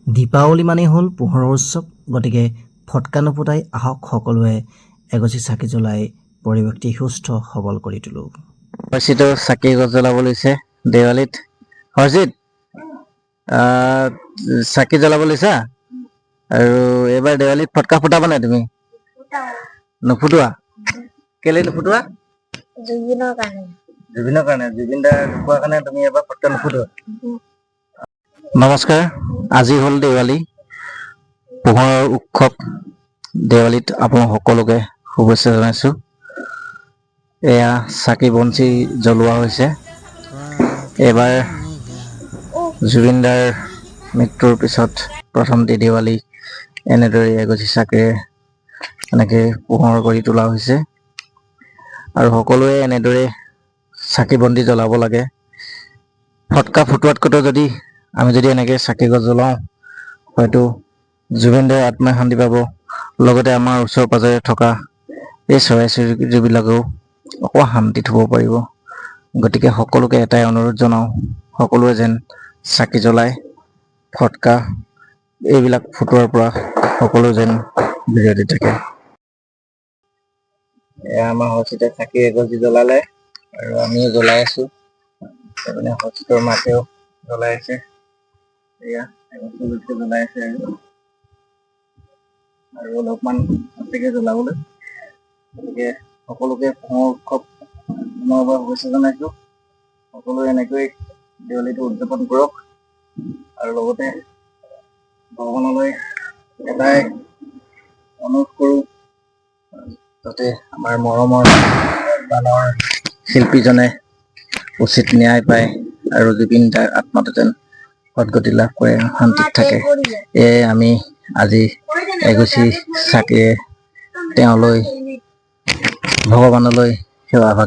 দীপাৱলী মানেই হ'ল পোহৰৰ উৎসৱ। গতিকে ফটকা নুফুটাই আহক সকলোৱে এগছি চাকি জ্বলাই পৰিৱেশটি সুস্থ সবল কৰি তোলোঁ। হৰ্ষিতো চাকি গছ জ্বলাব লৈছে দেৱালীত। হৰ্ষিত চাকি জ্বলাব লৈছা? আৰু এইবাৰ দেৱালীত ফটকা ফুটাবা নাই তুমি? নুফুটোৱা? কেলে নুফুটোৱা? জুবিনৰ কাৰণে। জুবিন দাৰ ঢুকুৱাৰ কাৰণে তুমি এবাৰ ফটকা নুফুটোৱা? নমস্কাৰ, আজি হ'ল দেৱালী, পোহৰৰ উৎসৱ। দেৱালীত আপোনালোক সকলোকে শুভেচ্ছা জনাইছোঁ। এয়া চাকি বন্তি জ্বলোৱা হৈছে। এইবাৰ জুবিন দাৰ মৃত্যুৰ পিছত প্ৰথমটি দেৱালী এনেদৰে এগছি চাকিৰে এনেকৈ পোহৰ কৰি তোলা হৈছে। আৰু সকলোৱে এনেদৰে চাকি বন্তি জ্বলাব লাগে। ফটকা ফুটোৱাতকৈতো যদি আমি যদি এনেকৈ চাকি গছ জ্বলাওঁ, হয়তো জুবিন দাৰ আত্মাই শান্তি পাব। লগতে আমাৰ ওচৰে পাঁজৰে থকা এই চৰাই চিৰিকটিবিলাকেও অকণমান শান্তিত হ'ব পাৰিব। গতিকে সকলোকে এটাই অনুৰোধ জনাওঁ, সকলোৱে যেন চাকি জ্বলাই ফটকা এইবিলাক ফুটোৱাৰ পৰা সকলো যেন বিৰতি থাকে। এয়া আমাৰ হৰ্ষিতে চাকি এগছি জ্বলালে আৰু আমিও জ্বলাই আছোঁ। সেইপিনে হৰ্ষিতৰ মাকেও জ্বলাই আছে। এয়া এগছি জ্বলাই আছে আৰু অলপমান আছেগে জ্বলাবলৈ। গতিকে সকলোকে পোহৰ উৎসৱ মই এবাৰ শুভেচ্ছা জনাইছোঁ। সকলোৱে এনেকৈ দেৱালীটো উদযাপন কৰক। আৰু লগতে ভগৱানলৈ এটাই অনুৰোধ কৰোঁ, যাতে আমাৰ মৰমৰ গানৰ শিল্পীজনে উচিত ন্যায় পায় আৰু জুবিন দাৰ আত্মাটো যেন সদ্গতি লাভ কৰে, শান্তিত থাকে। এয়াই আমি আজি এগছি চাকিৰে তেওঁলৈ ভগৱানলৈ সেৱা